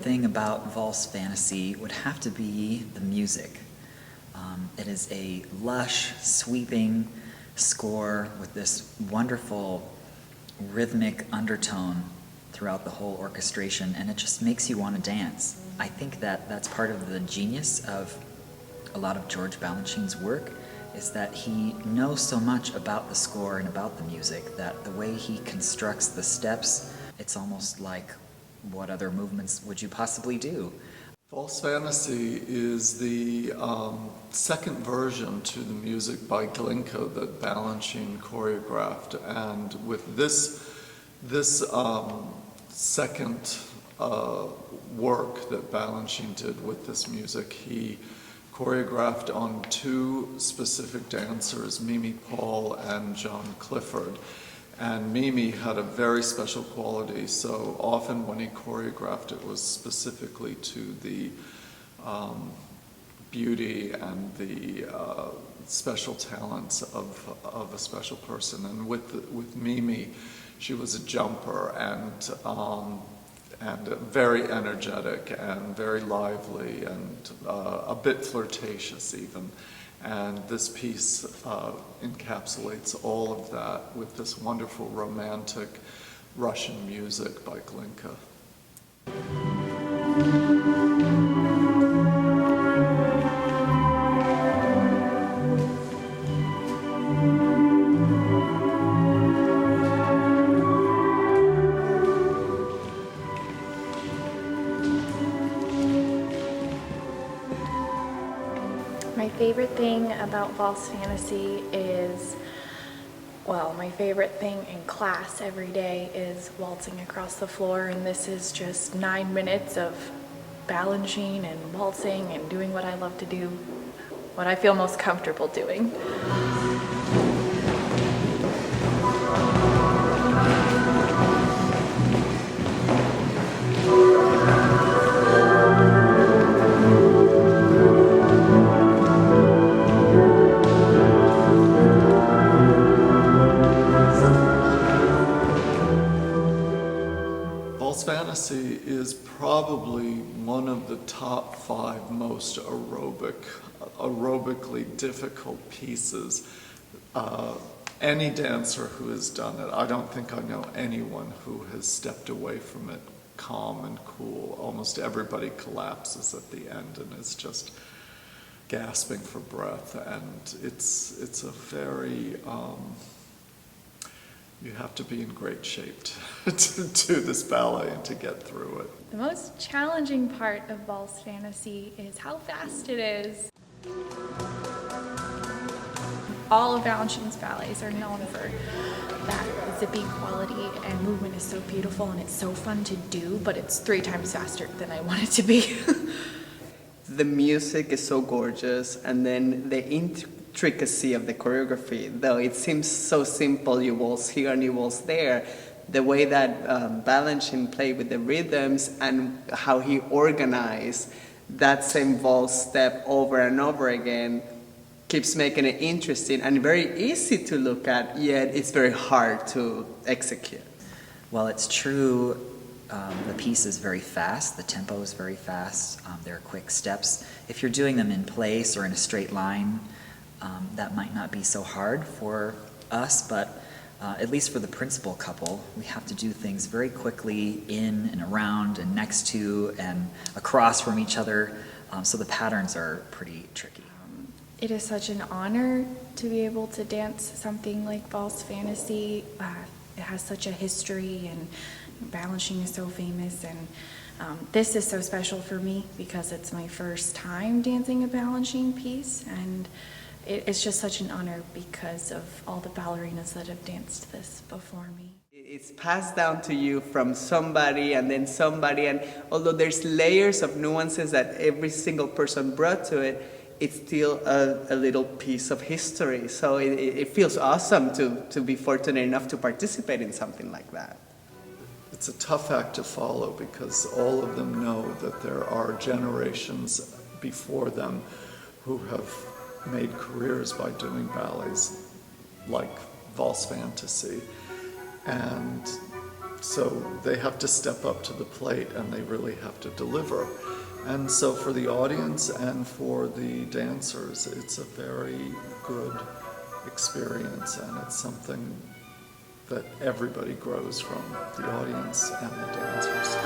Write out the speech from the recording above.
thing about Valse Fantaisie would have to be the music. It is a lush, sweeping score with this wonderful rhythmic undertone throughout the whole orchestration, and it just makes you want to dance. I think that that's part of the genius of a lot of George Balanchine's work, is that he knows so much about the score and about the music that the way he constructs the steps, it's almost like, what other movements would you possibly do? Valse Fantaisie is the second version to the music by Glinka that Balanchine choreographed, and with this second work that Balanchine did with this music, he choreographed on two specific dancers, Mimi Paul and John Clifford. And Mimi had a very special quality, so often when he choreographed it was specifically to the beauty and the special talents of a special person. And with Mimi, she was a jumper and very energetic and very lively and a bit flirtatious even. And this piece encapsulates all of that with this wonderful romantic Russian music by Glinka. My favorite thing about Valse Fantaisie is, well, my favorite thing in class every day is waltzing across the floor, and this is just 9 minutes of Balanchine and waltzing and doing what I love to do, what I feel most comfortable doing. Valse Fantaisie is probably one of the top 5 most aerobically difficult pieces. Any dancer who has done it, I don't think I know anyone who has stepped away from it calm and cool. Almost everybody collapses at the end and is just gasping for breath, and it's a very you have to be in great shape to do this ballet and to get through it. The most challenging part of Valse Fantaisie is how fast it is. All of Balanchine's ballets are known for that zippy quality, and movement is so beautiful and it's so fun to do, but it's 3 times faster than I want it to be. The music is so gorgeous, and then the intricacy of the choreography, though it seems so simple, you waltz here and you waltz there, the way that Balanchine played with the rhythms and how he organized that same waltz step over and over again keeps making it interesting and very easy to look at, yet it's very hard to execute. Well, it's true, the piece is very fast, the tempo is very fast, there are quick steps. If you're doing them in place or in a straight line, that might not be so hard for us, but at least for the principal couple, we have to do things very quickly in and around and next to and across from each other, so the patterns are pretty tricky. It is such an honor to be able to dance something like Valse Fantaisie. It has such a history, and Balanchine is so famous, and this is so special for me because it's my first time dancing a Balanchine piece, and it's just such an honor because of all the ballerinas that have danced this before me. It's passed down to you from somebody and then somebody, and although there's layers of nuances that every single person brought to it, it's still a little piece of history. So it feels awesome to be fortunate enough to participate in something like that. It's a tough act to follow because all of them know that there are generations before them who have made careers by doing ballets like Valse Fantaisie. And So they have to step up to the plate and they really have to deliver. And so for the audience and for the dancers, it's a very good experience, and it's something that everybody grows from, the audience and the dancers.